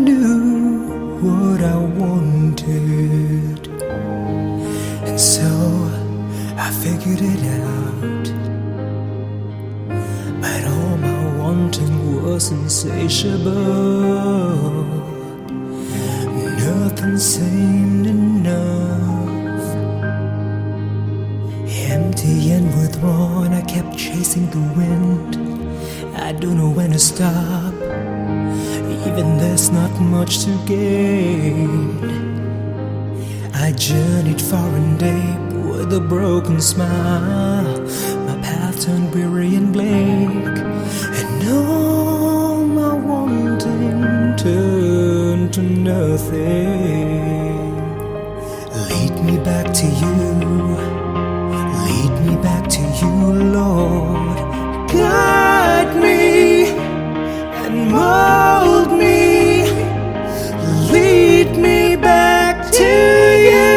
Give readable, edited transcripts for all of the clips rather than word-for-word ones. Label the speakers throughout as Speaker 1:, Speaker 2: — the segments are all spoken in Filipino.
Speaker 1: knew what I wanted, and so I figured it out. But all my wanting was insatiable. Nothing seemed enough. Empty and withdrawn, I kept chasing the wind. I don't know when to stop, even there's not much to gain. I journeyed far and deep with a broken smile. My path turned weary and bleak, and all my wanting turned to nothing. Lead me back to you, lead me back to you, Lord. Guide me and mold me, lead me back to you,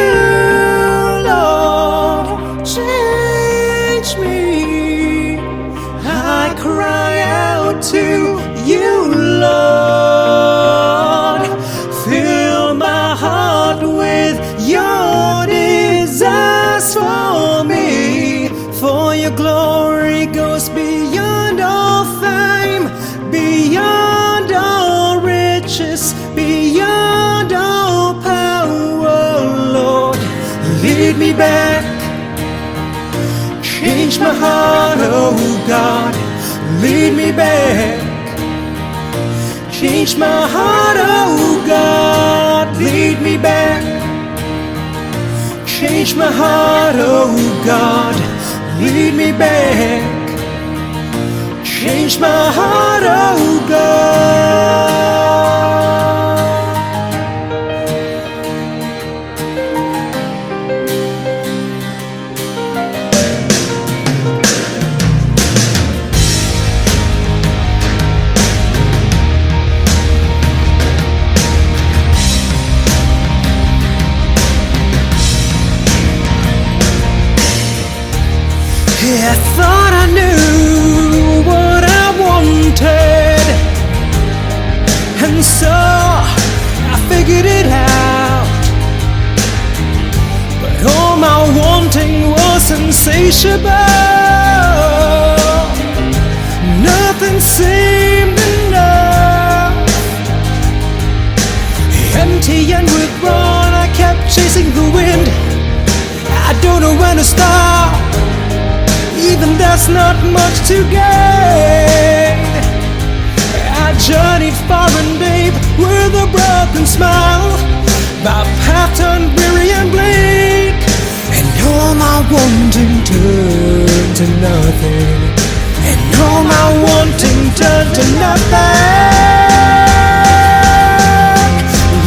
Speaker 1: Lord. Change me, I cry out to you, Lord. Fill my heart with your desires for me, for your glory goes beyond all fame, beyond all riches, beyond all power, Lord. Lead me back, change my heart, oh God. Lead me back, change my heart, oh God. Lead me back, change my heart, oh God. Lead me back, change my heart, oh God. I thought I knew what I wanted, and so I figured it out. But all my wanting was insatiable. Nothing seemed enough. Empty and withdrawn, I kept chasing the wind. I don't know when to stop, even there's not much to gain. I journeyed far and deep with a broken smile. My path turned weary and bleak, and all my wanting turned to nothing. And all my wanting turned to nothing.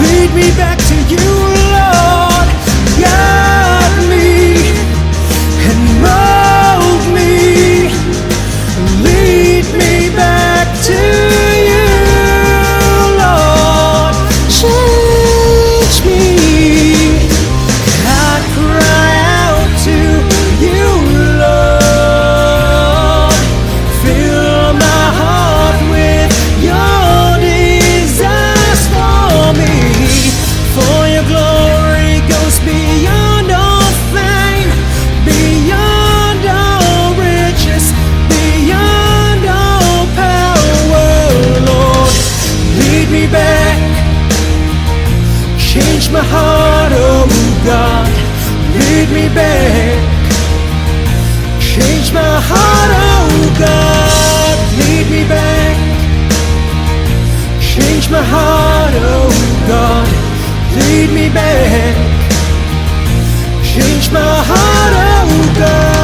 Speaker 1: Lead me back to you, Lord. Guide me and mold me, lead me back to you, Lord. Change me, I cry out to you, Lord. Fill my heart with your desires for me, for your glory goes beyond all fame, beyond all riches, beyond all power, Lord. Lead me back, change my heart, oh God. Lead me back, change my heart, oh God. Lead me back, change my heart, oh God. Lead me back, change my heart, oh God.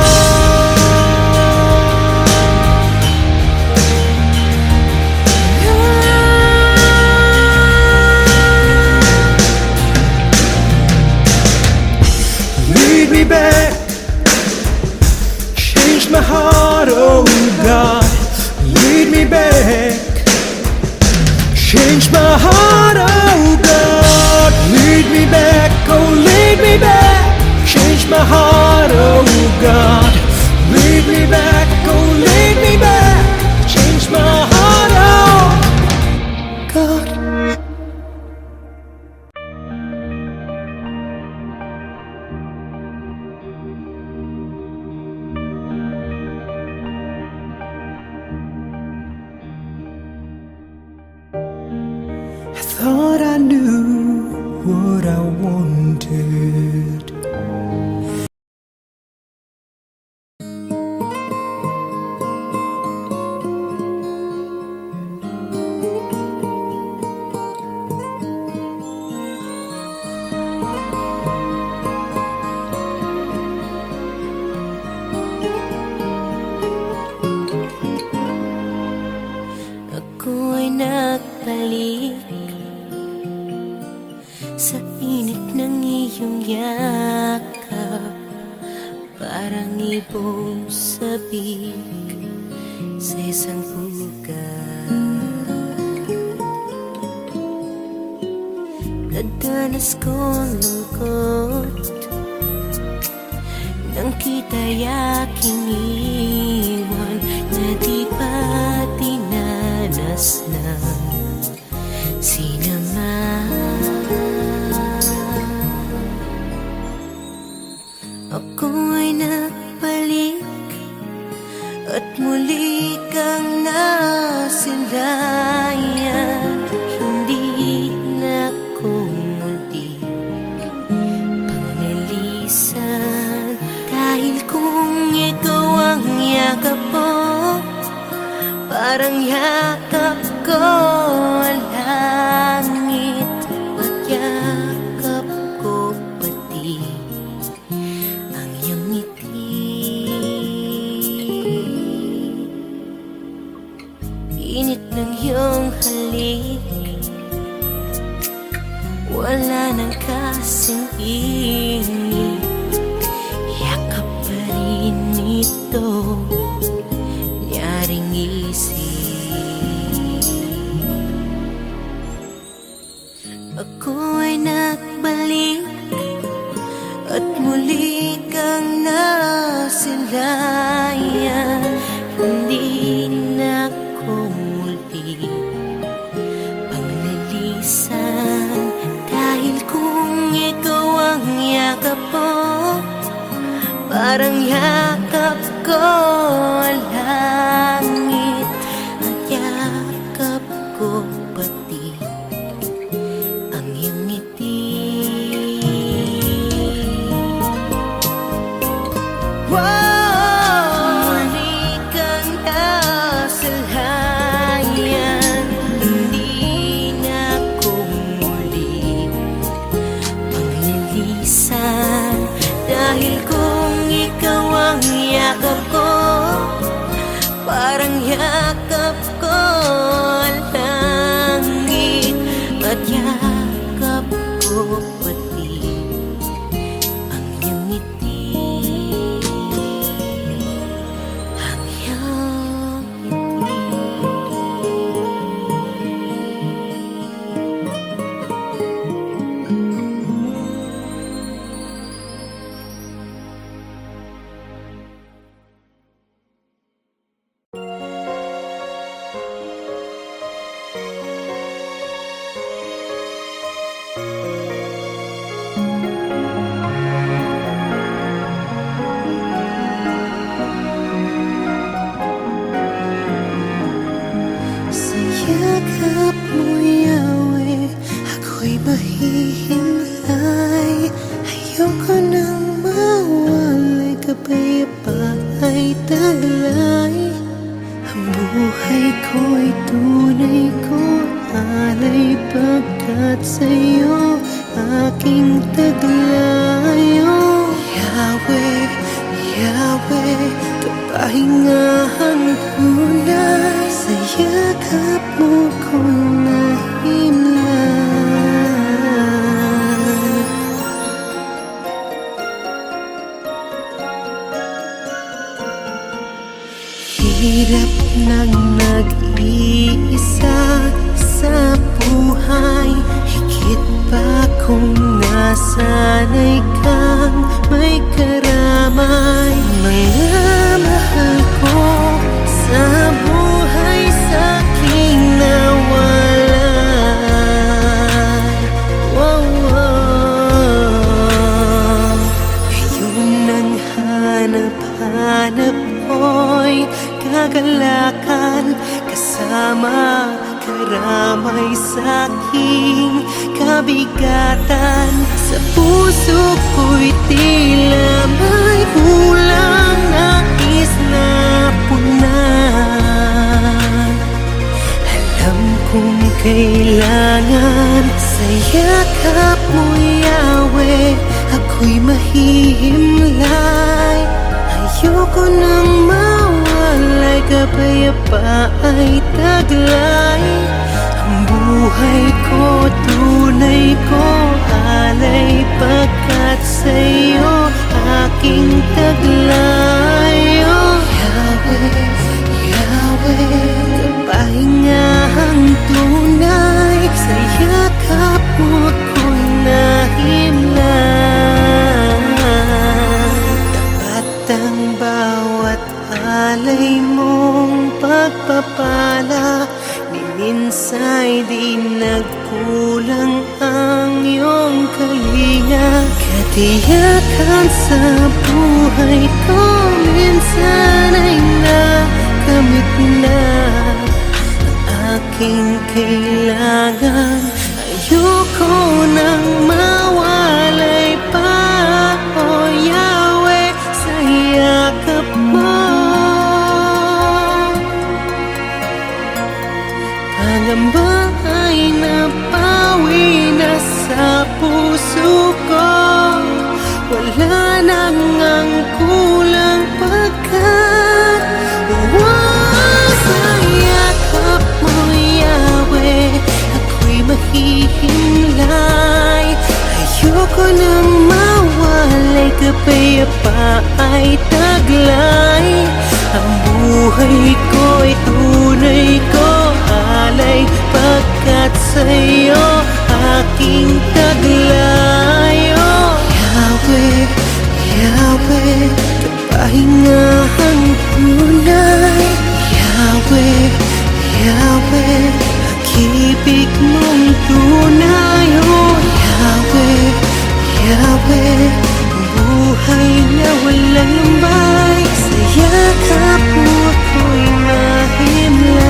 Speaker 1: Lead me back, change my heart, oh God. Lead me back, change my heart, oh God. Lead me back, oh lead me back, change my heart. what I wanted.
Speaker 2: Ako'y nagbalik sa init ng iyong yakap, parang ibong sabik sa isang pugad. Nadanas ko ang lungkot nang kita'y aking iwan, na di pa dinanas ng sinama. Ako'y nagbalik at muli kang nasilayan. Hindi na ko muli panglilisan, dahil kung ikaw ang yakap mo, parang yakap ko ang langit, at yakap ko pati ang iyong ngiti. Init ng iyong halik, wala nang kasing init. Yakap pa rin ito, nyaring isip. Ako'y nagbalik at muli kang nasilayan. Hindi na ko muli panglilisan, dahil kung ikaw ang yakap mo, parang yakap ko ang langit, at yakap ko pati ang iyong ngiti. Muli kang nasalayan, hindi na ko muli panglilisan, dahil kung ikaw ang yakap ko, parang yakap ko ang langit, at yakap ko pati ang iyong ngiti. Ang iyong
Speaker 1: Sa yakap mo, Yahweh, ako'y mahihimlay. Ayoko nang mawalay, kapayapa'y taglay. Ang buhay ko'y tunay ko alay, pagkat sa'yo aking taglayo. Yahweh, Yahweh, kapahingahan tunay, sa yakap mo ko'y nahimlay. Hirap ng nag-iisa sa buhay, higit pa kung nasanay kang may karamay. Mga mahal ko sa buhay, sa'king nawalan. Wow, wow. Ngayon ang hanap-hanap ko'y kagalakan, kasama karamay sa'king
Speaker 2: mabigatan. Sa puso ko'y tila may kulang, nais na punan. Alam kong kailangan sa yakap mo, Yahweh, ako'y mahihimlay. Ayoko nang mawalay, kapayapa'y taglay. Ang buhay ko, tunay ko, alay, pagkat sa'yo aking taglay. Oh Yahweh, Yahweh, kapahingahang tunay, sa yakap mo ako'y nahimlay. Tapat ang bawat alay mong pagpapala, ni minsa'y di nagkulang ang iyong kalinga. Katiyakan sa buhay ko, minsan ay nakamit na ang aking kailangan. Ayoko nang mawalay pa, oh Yahweh, sa yakap mo. Pangamba ay napawi na sa puso ko, wala nang ang kulang, pagkat sa yakap mo, Yahweh, ako'y mahihimlay. Ayoko nang mawalay, kapayapa'y taglay. Ang buhay ko'y tunay ko, alay, pagkat sa'yo aking taglay. Oh Yahweh, Yahweh, kapahingahang tunay. Yahweh, Yahweh, pag-ibig mong tunay. Oh Yahweh, Yahweh, buhay na walang lumbay, sa yakap mo ako'y mahimlay.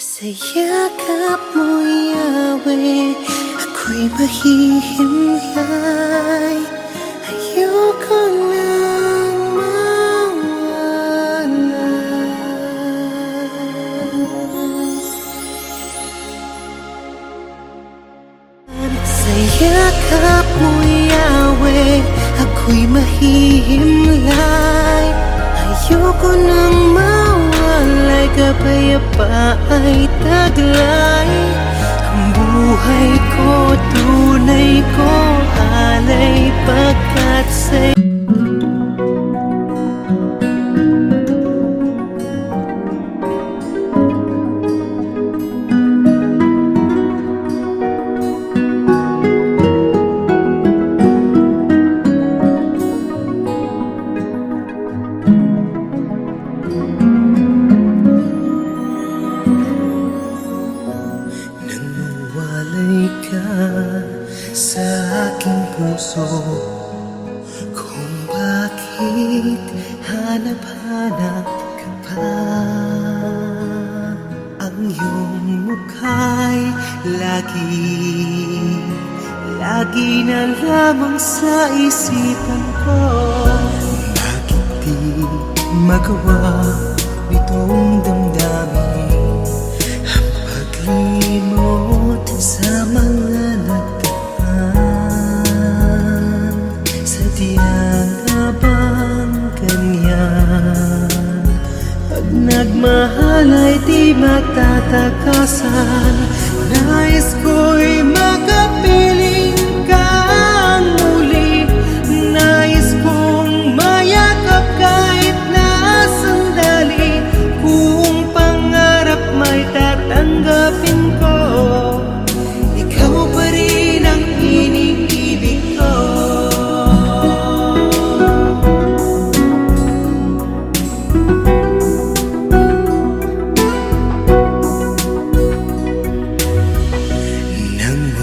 Speaker 2: Sa yakap mo, Yahweh, ako'y mahihimlay. Ayoko nang mawalay. Sa yakap mo, Yahweh, ako'y mahihimlay. Ayoko nang mawalay, kapayapa'y taglay. Ang buhay ko, tunay ko, alay, pagkat sa'yo sa aking puso, kung bakit hanap-hanap ka pa. Ang iyong mukha'y lagi na lamang sa isipan ko. Bakit di magawa nitong damdamin ang paglimot sa mga nagdaan? Sadyang nga bang ganyan? Pag nagmahal ay di matatakasan. Nais ko'y makapiling kang muli. Nais kong mayakap kahit na sandali. Kung pangarap may tatanggapin ko, ikaw pa rin ang iniibig ko. Nang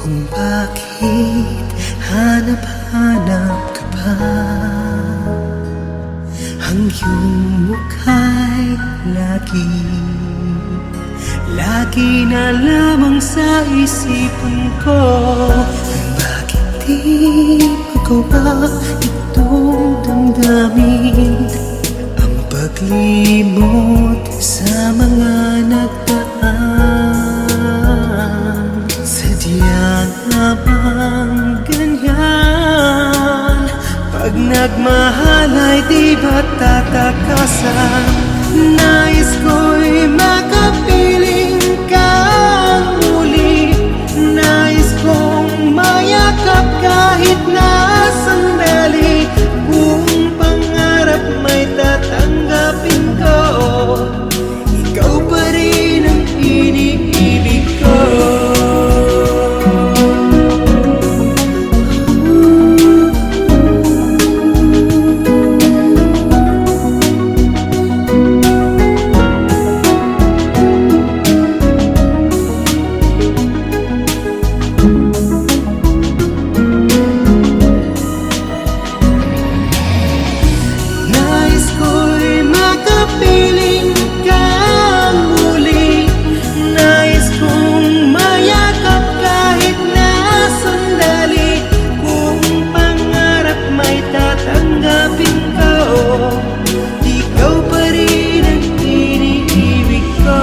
Speaker 1: Kung bakit hanap-hanap ka pa, ang iyong mukha'y lagi na lamang sa isipan ko. Kung bakit di magawa itong damdamin, ang paglimot sa mga nagdaan. Sadya nga bang ganyan? Pag nagmahal ay di ba tatakasan? Nais ko'y makapiling kang muli. Nais kong mayakap kahit na sandali. Kung pangarap may tatanggapin ko, ikaw pa rin ang iniibig ko. Nais ko'y makapiling kang muli. Nais kong mayakap kahit na sandali. Kung pangarap may tatanggapin ko, ikaw pa rin ang iniibig ko.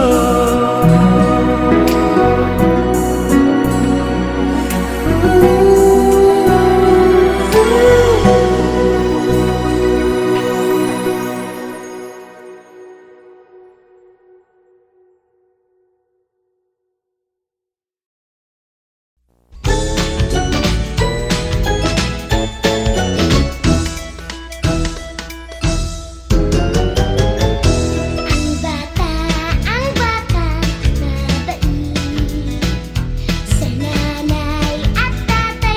Speaker 2: Ang bata na bait sa nanay at tatay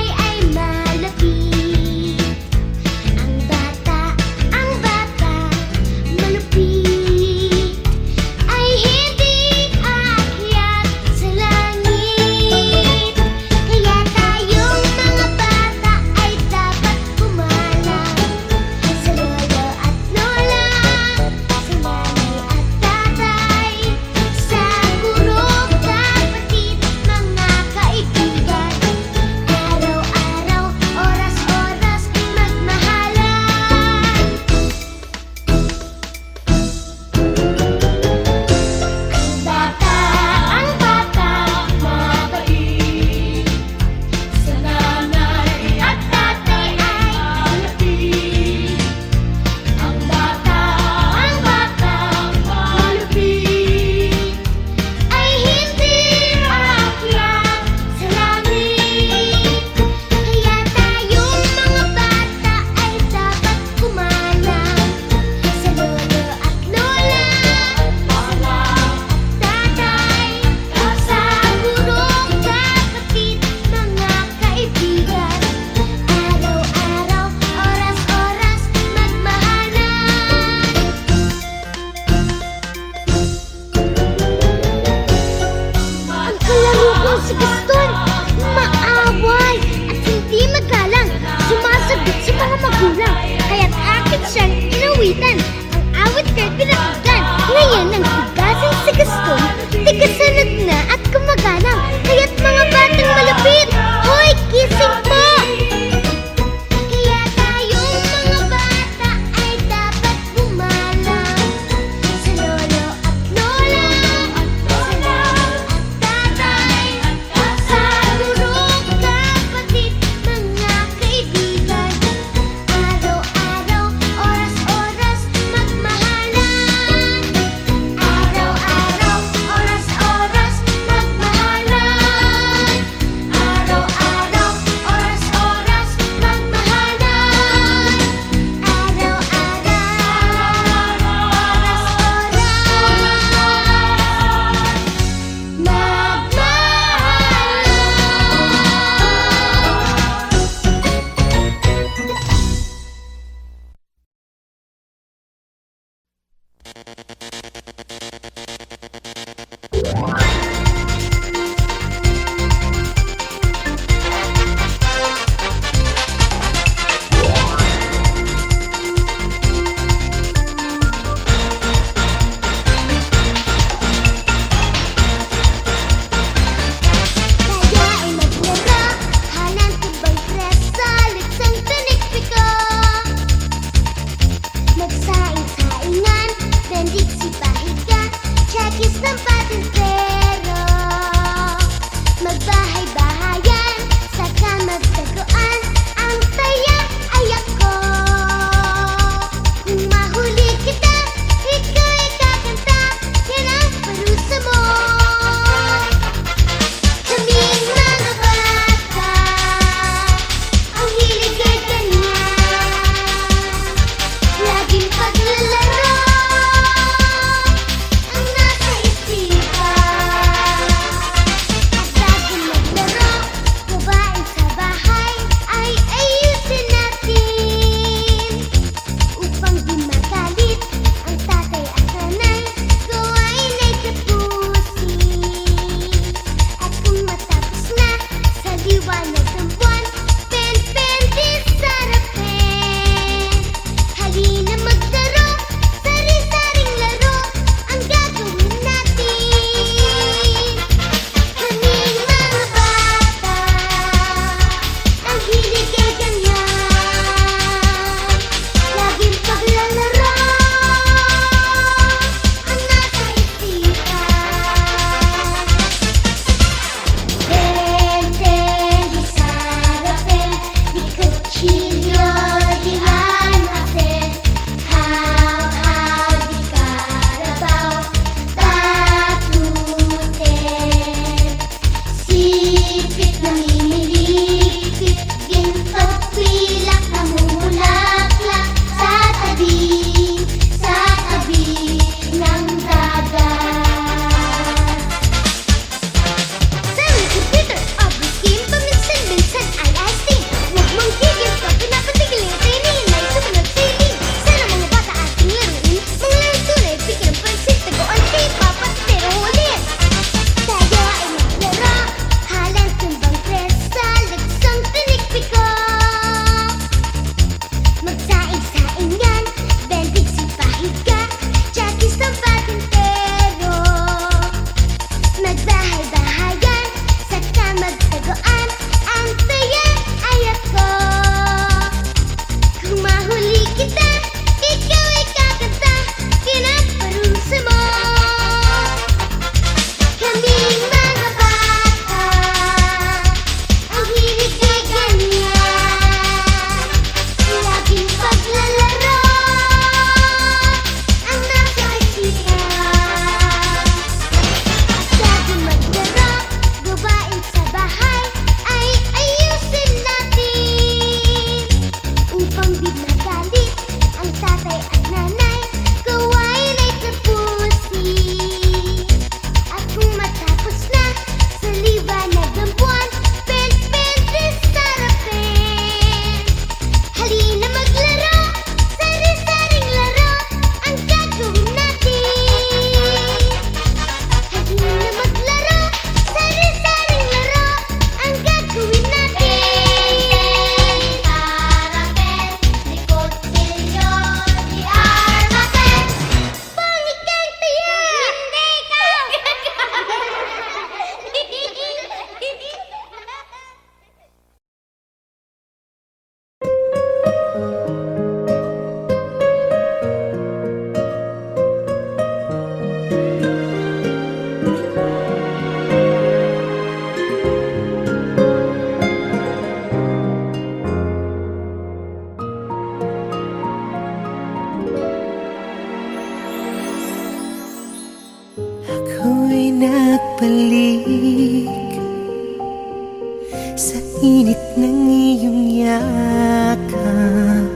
Speaker 1: init ng iyong yakap,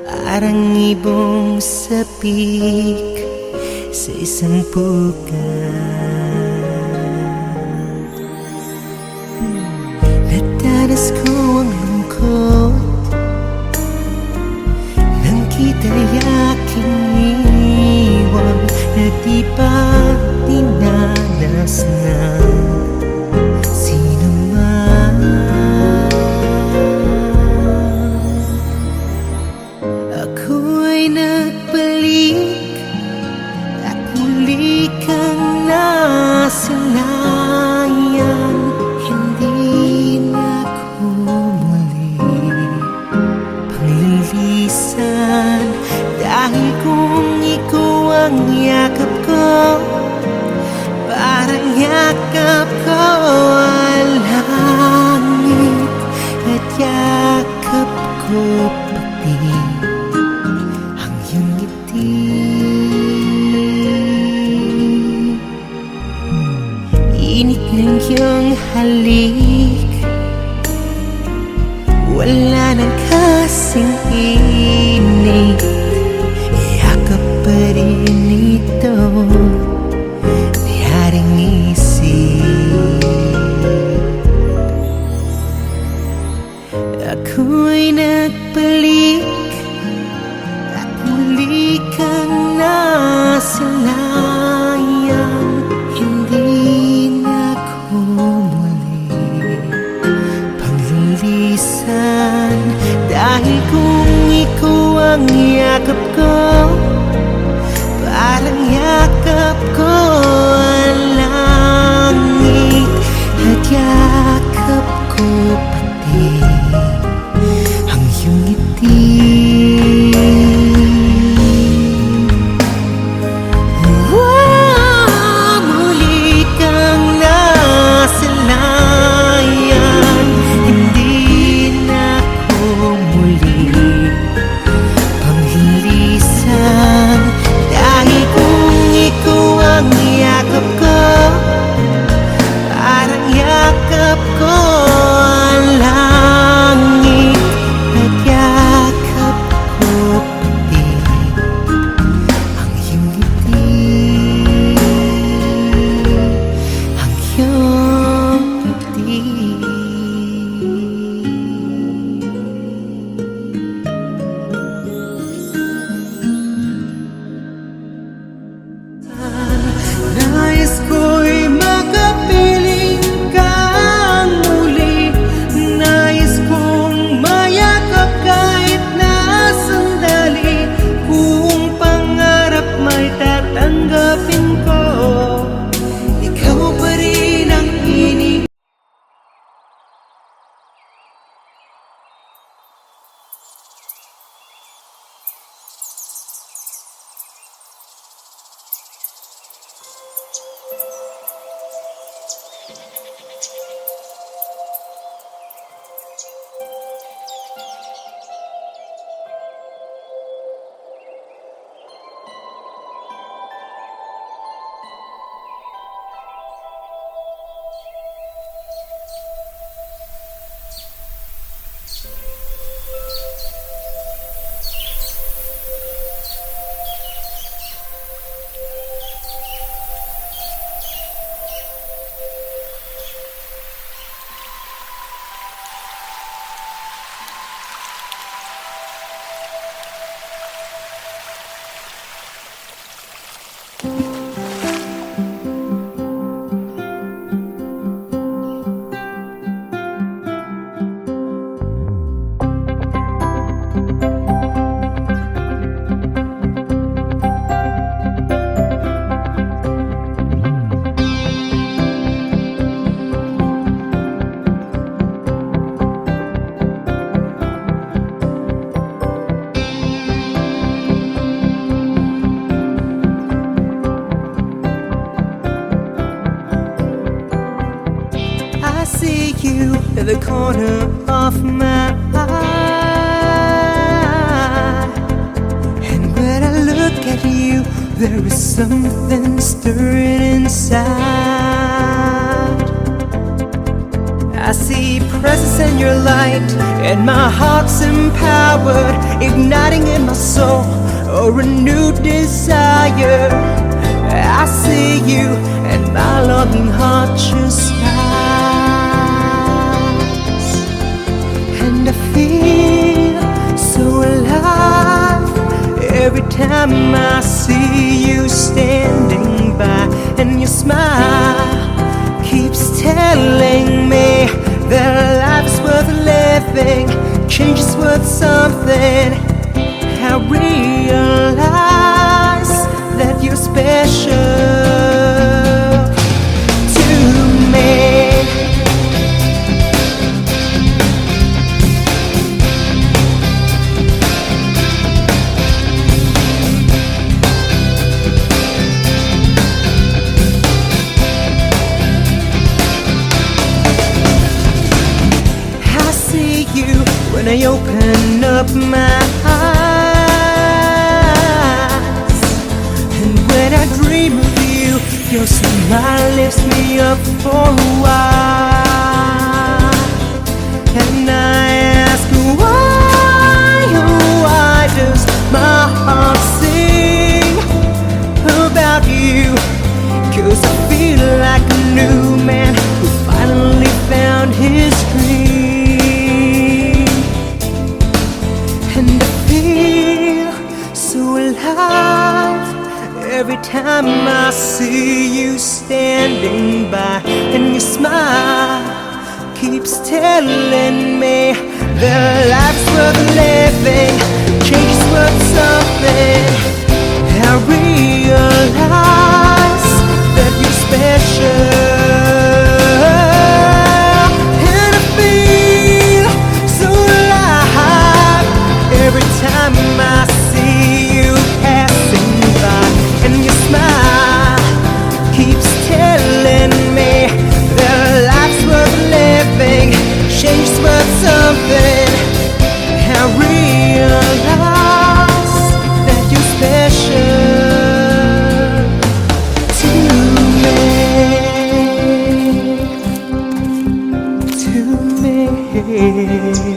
Speaker 1: parang ibong sapik sa isang pugat. Nadanas ko ang lungkot nang kita'y aking iwan, na di pa dinanas ng sino man. Ako'y nagbalik at muli kang nasanayan. Hindi na ako muli panglilisan, dahil kung ikaw ang yakap ko, parang yakap ko ang langit, at yakap ko pati ang iyong ngiti. Init ng iyong halik, wala nang kasing init, yakap pa rin ito di haring isip. Ako'y nagbalik at muli kang nasanayan. Hindi na ako muli panglilisan, dahil kung ikaw ang yakap ko, parang yakap ko ang langit, at yakap ko pati ang iyong ngiti. Muli kang nasanayan. Hindi na ako muli panglilisan, dahil kung ikaw ang yakap ko, parang yakap ko ang langit, at yakap ko pati ang iyong ngiti, ang iyong ngiti. Nais ko'y makapiling kang muli, nais kong mayakap kahit na sandali. Kung pangarap may tatanggapin ko, ikaw pa rin ang inig. I see you in the corner of my eye, and when I look at you, there is something stirring inside. I see presence in your light, and my heart's empowered, igniting in my soul a renewed desire. I see you, and my longing heart just smiles, and I feel so alive every time I see you standing by, and your smile keeps telling me that life's worth living, change is worth something. I realize that you're special to me. When I open up my eyes, and when I dream of you, your smile lifts me up for a while. And I ask why, oh why does my heart sing about you? 'Cause I feel like a new man who finally found his dream. And I feel so alive every time I see you standing by, and your smile keeps telling me that life's worth living, change is worth something. I realize that you're special. Every time I see you passing by, and your smile keeps telling me that life's worth living, change's worth something. I realize that you're special to me, to me.